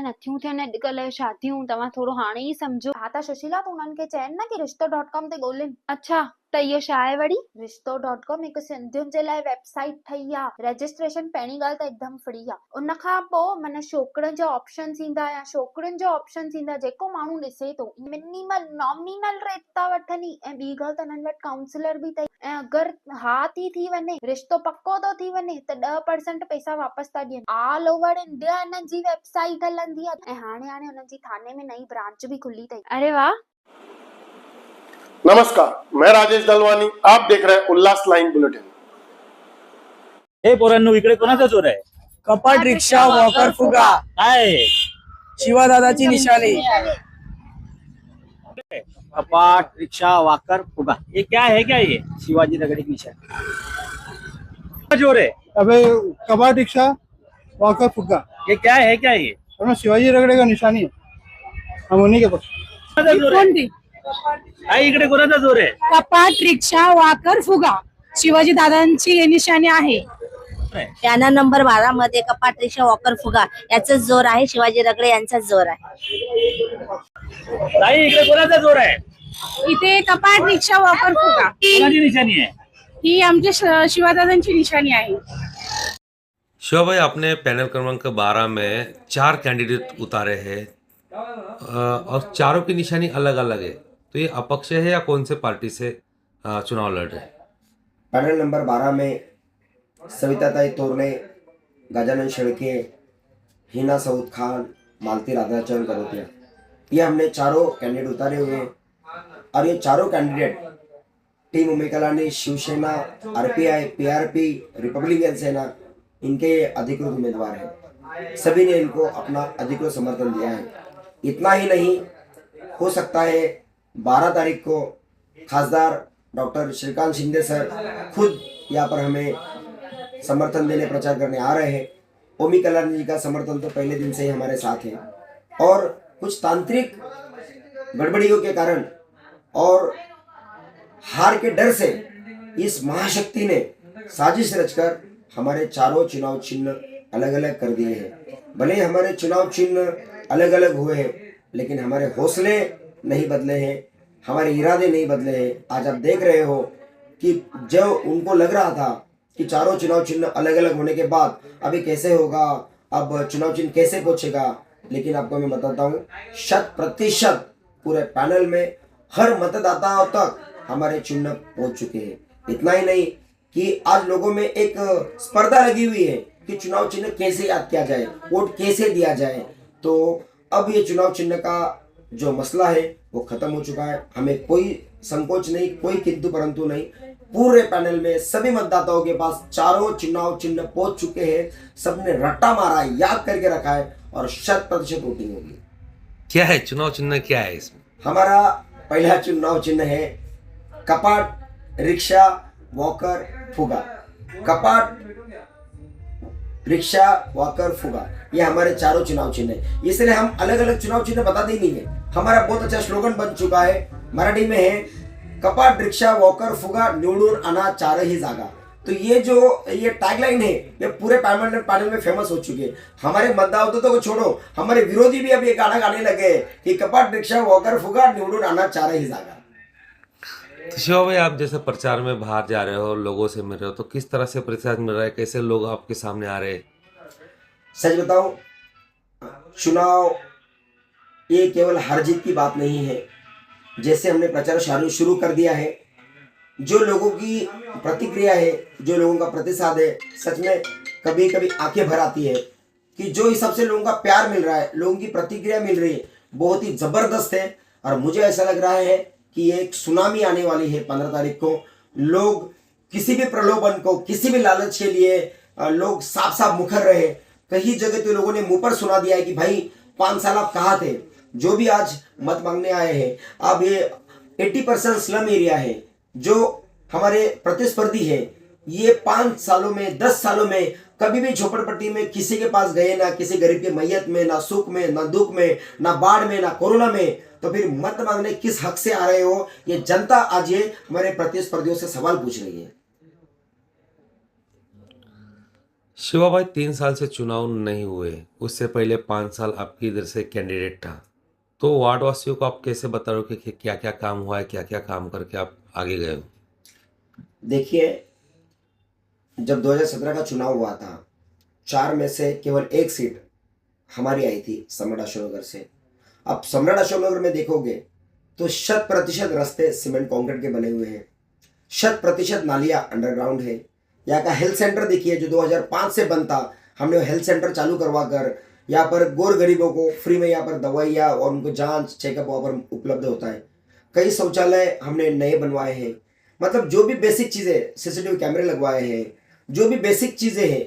नथियूं थियनि अॼुकल्ह शादियूं, तव्हां थोरो हाणे ई सम्झो। हा त सुशीला तूं उन्हनि खे चइनि न कि रिश्तो.com ते ॻोल्हिनि। अच्छा, त इहो छा आहे वरी? रिश्तो.com हिकु सिंधियुनि जे लाइ वेबसाइट ठही आहे। रजिस्ट्रेशन पहिरीं ॻाल्हि त एकदमि फ्री आहे। उन खां पोइ माना छोकिरनि जा ऑप्शन्स ईंदा या छोकिरियुनि जा ऑप्शन्स ईंदा, जेको माण्हू ॾिसे थो। मिनिमल नॉमिनल रेट था वठनि। ऐं ॿी ॻाल्हि त हिननि वटि काउंसलर बि अथई। ऐं अगरि हा थी वञे, रिश्तो पको थो थी वञे, त 10% पैसा वापसि था ॾियनि। ऑल ओवर इंडिया हिननि जी वेबसाइट हलंदी आहे। ऐं हाणे हुननि जी थाने में नई ब्रांच भी खुली अथई। अरे वाह। नमस्कार, मैं राजेश दलवानी, आप देख रहे हैं उल्लास लाइन बुलेटिन। हे पोरांनो, इकडे कोणाचा जोर आहे? कपाट रिक्षा वॉकर फुगा काय शिवादादाची निशाणी। कपाट रिक्शा वाकर फुगा, ये क्या है? क्या ये शिवाजी नगर की निशान जोर है? अबे कपाट रिक्षा वॉकर फुगा ये क्या है? क्या ये अपना शिवाजी रगड़े का निशानी है। हम उन्हीं के पास इकडे कोणाचा जोर आहे? कपाट रिक्षा वाकर फुगा शिवाजी दादांची निशाणी आहे। पॅनल नंबर 12 मध्ये कपाट रिक्षा वॉकर फुगा याचाच जोर आहे। शिवाजी रगडे यांचाच जोर आहे। इकडे कोणाचा जोर आहे? इथे कपाट रिक्षा वॉकर फुगा कोणाची निशाणी आहे? ही आमच्या शिवादादांची निशाणी आहे। शिवा भाई, आपने पैनल क्रमांक 12 में 4 कैंडिडेट उतारे हैं और चारों की निशानी अलग अलग है, तो ये अपक्ष है या कौन से पार्टी से चुनाव लड़ रहे हैं? पैनल नंबर 12 में सविताताई तोरणे, गजानन शेळके, हिना सऊद खान, मालती राधाचरण करोतिया, ये हमने चारों कैंडिडेट उतारे हुए हैं। और ये चारों कैंडिडेट टीम उमेकलानी, Shiv Sena, RPI, PRP, Republican Sena, इनके अधिकृत उम्मीदवार हैं। सभी ने इनको अपना अधिकृत समर्थन दिया है। इतना ही नहीं, हो सकता है 12 तारीख को खासदार डॉक्टर श्रीकांत शिंदे सर खुद यहाँ पर हमें समर्थन देने, प्रचार करने आ रहे हैं। ओमी कलानी जी का समर्थन तो पहले दिन से ही हमारे साथ है। और कुछ तांत्रिक गड़बड़ियों के कारण और हार के डर से इस महाशक्ति ने साजिश रचकर हमारे चारों चुनाव चिन्ह अलग अलग कर दिए हैं। भले हमारे चुनाव चिन्ह अलग अलग हुए हैं, लेकिन हमारे हौसले नहीं बदले हैं, हमारे इरादे नहीं बदले हैं। आज आप देख रहे हो कि जो उनको लग रहा था कि चारों चुनाव चिन्ह अलग अलग होने के बाद अभी कैसे होगा, अब चुनाव चिन्ह कैसे पहुंचेगा, लेकिन आपको मैं बताता हूँ 100% पूरे पैनल में हर मतदाताओं तक हमारे चिन्ह पहुंच चुके हैं। इतना ही नहीं कि आज लोगों में एक स्पर्धा लगी हुई है कि चुनाव चिन्ह कैसे याद किया जाए, वोट कैसे दिया जाए। तो अब ये चुनाव चिन्ह का जो मसला है वो खत्म हो चुका है। हमें कोई संकोच नहीं, कोई किंतु परंतु नहीं। पूरे पैनल में सभी मतदाताओं के पास चारों चुनाव चिन्ह पहुंच चुके हैं। सबने रट्टा मारा है, याद करके रखा है और 100% वोटिंग होगी। क्या है चुनाव चिन्ह, क्या है इसमें? हमारा पहला चुनाव चिन्ह है कपाट रिक्शा वॉकर फुगा। कपाट रिक्शा वॉकर फुगा, ये हमारे चारों चुनाव चिन्ह है। इसलिए हम अलग अलग चुनाव चिन्ह बताते ही नहीं है। हमारा बहुत अच्छा स्लोगन बन चुका है, मराठी में है कपाट रिक्शा वॉकर फुगा निवडून आणा चारही जागा। तो ये जो ये टैगलाइन है ये पूरे पैनल में फेमस हो चुकी है। हमारे मतदाताओं तो छोड़ो, हमारे विरोधी भी अब ये गाना गाने लगे कि कपाट रिक्शा वॉकर फुगा निवडून आणा चारही जागा। तो शिवा भाई, आप जैसे प्रचार में बाहर जा रहे हो, लोगों से मिल रहे हो, तो किस तरह से प्रतिसाद मिल रहा है? कैसे लोग आपके सामने आ रहे हैं? सच बताऊं, चुनाव ये केवल हार जीत की बात नहीं है। जैसे हमने प्रचार शुरू कर दिया है, जो लोगों की प्रतिक्रिया है, जो लोगों का प्रतिसाद है, सच में कभी कभी आंखें भर आती है कि जो हिसाब से लोगों का प्यार मिल रहा है, लोगों की प्रतिक्रिया मिल रही है, बहुत ही जबरदस्त है। और मुझे ऐसा लग रहा है कि एक सुनामी आने वाली है 15 तारीख को। लोग किसी भी प्रलोभन को, किसी भी लालच के लिए लोग साफ साफ मुखर रहे। कई जगह तो लोगों ने मुंह पर सुना दिया है कि भाई 5 साल आप कहाँ थे। जो भी आज मत मांगने आए हैं, अब ये 80% स्लम एरिया है जो हमारे प्रतिस्पर्धी है। ये 5 सालों में, 10 सालों में कभी भी झोपड़पट्टी में किसी के पास गए ना, किसी गरीब की मैयत में, ना सुख में, ना दुख में, ना बाढ़ में, ना कोरोना में। तो फिर मत मांगने किस हक से आ रहे हो? ये जनता आज ये हमारे प्रतिस्पर्धियों से सवाल पूछ रही है। शिवा भाई 3 साल से चुनाव नहीं हुए, उससे पहले 5 साल आपके इधर से कैंडिडेट था, तो वार्ड वासियों को आप कैसे बता रहे हो कि क्या क्या काम हुआ है, क्या क्या काम करके आप आगे गए हो? देखिए, जब 2017 का चुनाव हुआ था, 4 में से केवल 1 सीट हमारी आई थी सम्राट अशोकनगर से। अब सम्राट अशोकनगर में देखोगे तो 100% रास्ते सीमेंट कंक्रीट के बने हुए हैं, 100% नालियाँ अंडरग्राउंड है। यहाँ का हेल्थ सेंटर देखिए, जो 2005 से बंद था, हमने हेल्थ सेंटर चालू करवा कर यहाँ पर गोर गरीबों को फ्री में यहाँ पर दवाइयाँ और उनको जांच चेकअप वहाँ पर उपलब्ध होता है। कई शौचालय हमने नए बनवाए हैं। मतलब जो भी बेसिक चीज़ें, सीसीटीवी कैमरे लगवाए हैं, जो भी बेसिक चीज़ें हैं,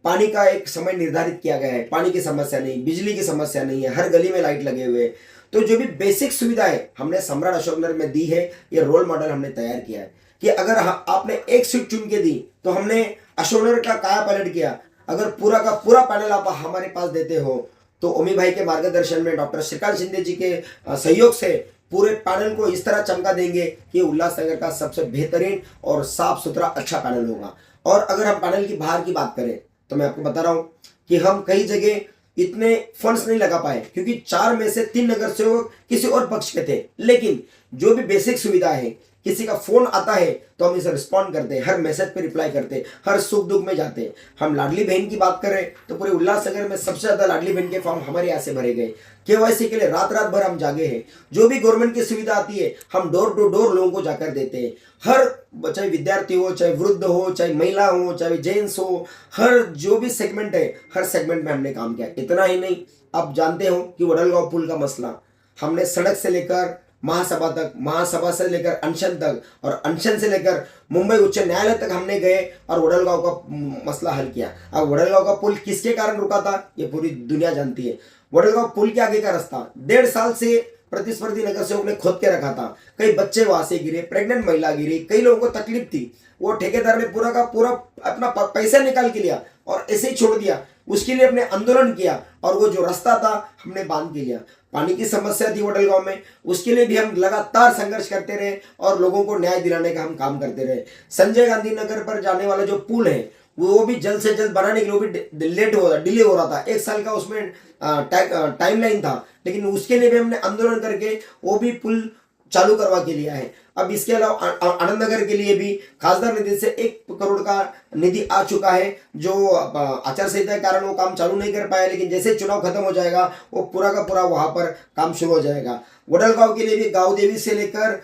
पानी का एक समय निर्धारित किया गया है, पानी की समस्या नहीं, बिजली की समस्या नहीं है, हर गली में लाइट लगे हुए हैं। तो जो भी बेसिक सुविधाएं हमने सम्राट अशोकनगर में दी है, ये रोल मॉडल हमने तैयार किया है कि अगर आपने 1 सीट चुन के दी तो हमने अशोकनगर का काया पलट किया। अगर पूरा का पूरा पैनल आप हमारे पास देते हो तो ओमी भाई के मार्गदर्शन में, डॉक्टर श्रीकांत शिंदे जी के सहयोग से पूरे पैनल को इस तरह चमका देंगे कि उल्लासनगर का सबसे बेहतरीन और साफ सुथरा अच्छा पैनल होगा। और अगर हम पैनल की बाहर की बात करें तो मैं आपको बता रहा हूं कि हम कई जगह इतने फंड्स नहीं लगा पाए, क्योंकि 4 में से 3 नगर सेवक किसी और पक्ष के थे। लेकिन जो भी बेसिक सुविधा है, किसी का फोन आता है तो हम इसे रिस्पॉन्ड करते हैं, हर मैसेज पे रिप्लाई करते हैं, हर सुख दुख में जाते हैं। हम लाडली बहन की बात करें तो पूरे उल्लासनगर में सबसे ज्यादा लाडली बहन के फॉर्म हमारे यहाँ से भरे गए। केवाईसी के लिए रात रात भर हम जागे हैं। जो भी गवर्नमेंट की सुविधा आती है हम डोर टू डोर लोगों को जाकर देते हैं। हर, चाहे विद्यार्थी हो, चाहे वृद्ध हो, चाहे महिला हो, चाहे जेंट्स हो, हर जो भी सेगमेंट है, हर सेगमेंट में हमने काम किया। इतना ही नहीं, आप जानते हो कि वडलगांव पुल का मसला हमने सड़क से लेकर महासभा तक, महासभा से लेकर अनशन तक, और अनशन से लेकर मुंबई उच्च न्यायालय तक हमने गए और वडलगांव का मसला हल किया। अब वडलगांव का पुल किसके कारण रुका था ये पूरी दुनिया जानती है। वडलगांव पुल के आगे का रास्ता 1.5 साल से प्रतिस्पर्धी नगर सेवक ने खोद के रखा था। कई बच्चे वहां से गिरे, प्रेग्नेंट महिला गिरी, कई लोगों को तकलीफ थी। वो ठेकेदार ने पूरा का पूरा अपना पैसा निकाल के लिया और ऐसे ही छोड़ दिया। उसके लिए अपने आंदोलन किया और वो जो रास्ता था हमने बांध के लिया। पानी की समस्या थी वडलगांव में, उसके लिए भी हम लगातार संघर्ष करते रहे और लोगों को न्याय दिलाने का हम काम करते रहे। संजय गांधी नगर पर जाने वाला जो पुल है वो भी जल्द से जल्द बनाने के लिए भी डिले हो रहा था। 1 साल का उसमें टाइमलाइन था, लेकिन उसके लिए भी हमने आंदोलन करके वो भी पुल चालू करवा के लिया है। अब इसके अलावा आनंद नगर के लिए भी खासदार निधि से 1 करोड़ का निधि आ चुका है, जो आचार संहिता के कारण वो काम चालू नहीं कर पाया, लेकिन जैसे चुनाव खत्म हो जाएगा वो पूरा का पूरा वहां पर काम शुरू हो जाएगा। वडलगांव के लिए भी गांव देवी से लेकर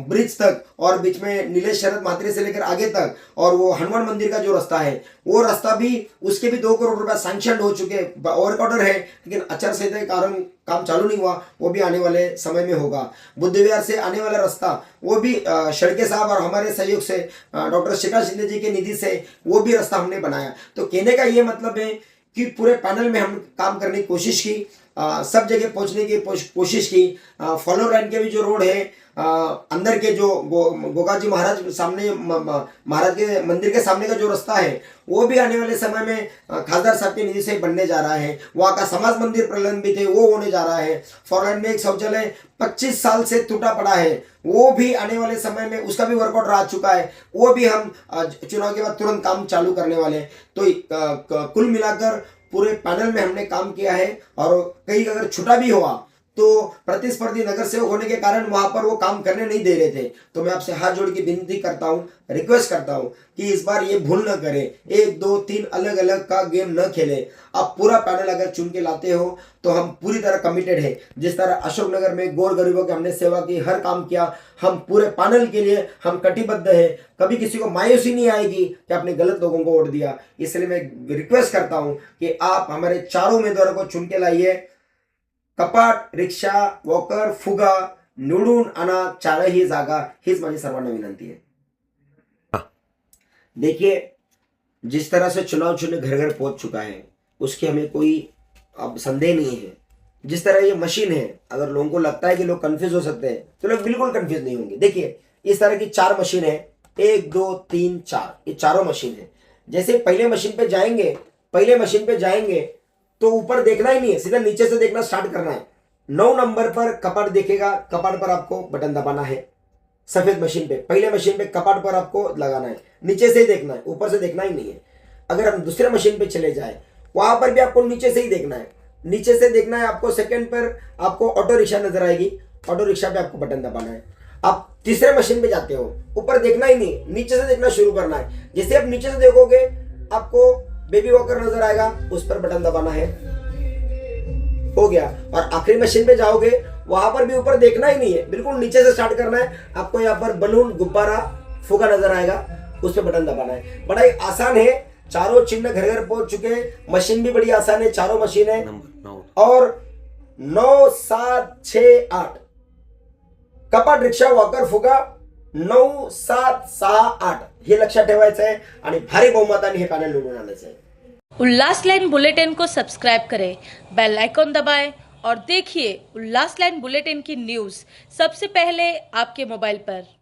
ब्रिज तक और बीच में नीलेश शरद मात्रे से लेकर आगे तक, और वो हनुमान मंदिर का जो रास्ता है वो रास्ता भी, उसके भी 2 करोड़ रुपए सैंक्शन हो चुके, वर्क ऑर्डर है, लेकिन आचार संहिता के कारण काम चालू नहीं हुआ। वो भी आने वाले समय में होगा। बुद्ध विहार से आने वाला रास्ता वो भी शेड़के साहब और हमारे सहयोग से, डॉक्टर श्रीकांत शिंदे जी के निधि से वो भी रास्ता हमने बनाया। तो कहने का ये मतलब है कि पूरे पैनल में हम काम करने की कोशिश की, सब जगह पहुंचने की कोशिश की। फॉलो लाइन के भी जो रोड है, अंदर के जो गोगाजी महाराज सामने, महाराज के मंदिर के सामने का जो रास्ता है वो भी आने वाले समय में खासदार साहब के निधि से बनने जा रहा है। वहाँ का समाज मंदिर प्रलंबित है, वो होने जा रहा है। फॉरलाइन में एक शौचालय 25 साल से टूटा पड़ा है, वो भी आने वाले समय में उसका भी वर्कआउट आ चुका है, वो भी हम चुनाव के बाद तुरंत काम चालू करने वाले हैं। तो कुल मिलाकर पूरे पैनल में हमने काम किया है, और कहीं अगर छुटा भी हुआ तो प्रतिस्पर्धी नगर सेवक होने के कारण वहां पर वो काम करने नहीं दे रहे थे। तो मैं आपसे हाथ जोड़ के विनती करता हूं, रिक्वेस्ट करता हूं कि इस बार ये भूल न करें, 1, 2, 3 अलग अलग का गेम न खेलें। आप पूरा पैनल अगर चुन के लाते हो तो हम पूरी तरह कमिटेड है। जिस तरह अशोकनगर में गोर गरीबों की हमने सेवा की, हर काम किया, हम पूरे पैनल के लिए हम कटिबद्ध है। कभी किसी को मायूसी नहीं आएगी कि आपने गलत लोगों को वोट दिया। इसलिए मैं रिक्वेस्ट करता हूं कि आप हमारे 4 उम्मीदवारों को चुन के लाइए। कपाट, रिक्षा, वॉकर, फुगा निवडून आणा 4ही जागा, हीच माझी सर्वांना विनंती है। देखिए, जिस तरह से चुनाव चिन्ह घर घर पहुंच चुका है उसकी हमें कोई अब संदेह नहीं है। जिस तरह ये मशीन है, अगर लोगों को लगता है कि लोग कंफ्यूज हो सकते हैं तो लोग बिल्कुल कंफ्यूज नहीं होंगे। देखिए, इस तरह की 4 मशीन है, 1, 2, 3, 4, ये चारों मशीन है। जैसे पहले मशीन पे जाएंगे तो ऊपर देखना ही नहीं है, सीधा नीचे से देखना स्टार्ट करना है। 9 नंबर पर कपाट देखेगा, कपाट पर आपको बटन दबाना है। सफेद मशीन पे, पहले मशीन पे कपाट पर आपको लगाना है, नीचे से ही देखना है, ऊपर से देखना ही नहीं है। अगर हम दूसरे मशीन पे चले जाए, वहां पर भी आपको नीचे से ही देखना है, नीचे से देखना है आपको। सेकंड पर आपको ऑटो रिक्शा नजर आएगी, ऑटो रिक्शा पे आपको बटन दबाना है। आप तीसरे मशीन पे जाते हो, ऊपर देखना ही नहीं, नीचे से देखना शुरू करना है। जैसे आप नीचे से देखोगे आपको बेबी वॉकर नजर आएगा, उस पर बटन दबाना है, हो गया। और आखिरी मशीन पे जाओगे, वहां पर भी ऊपर देखना ही नहीं है, बिल्कुल नीचे से स्टार्ट करना है। आपको यहाँ पर बलून, गुब्बारा, फुगा नजर आएगा, उस पर बटन दबाना है। बड़ा ही आसान है, चारों चिन्ह घर घर पहुंच चुके हैं। मशीन भी बड़ी आसान है, चारों मशीन है। और 9, 7, 6, 8 कपाट रिक्षा वॉकर फुगा 9, 7, 6, 8 हे लक्षात ठेवायचं आहे आणि भारी बहुमताने हे पॅनल निवडून आणायचं आहे। उल्लास लाइन बुलेटिन को सब्सक्राइब करें, बेल आइकॉन दबाएं और देखिए उल्लास लाइन बुलेटिन की न्यूज़ सबसे पहले आपके मोबाइल पर।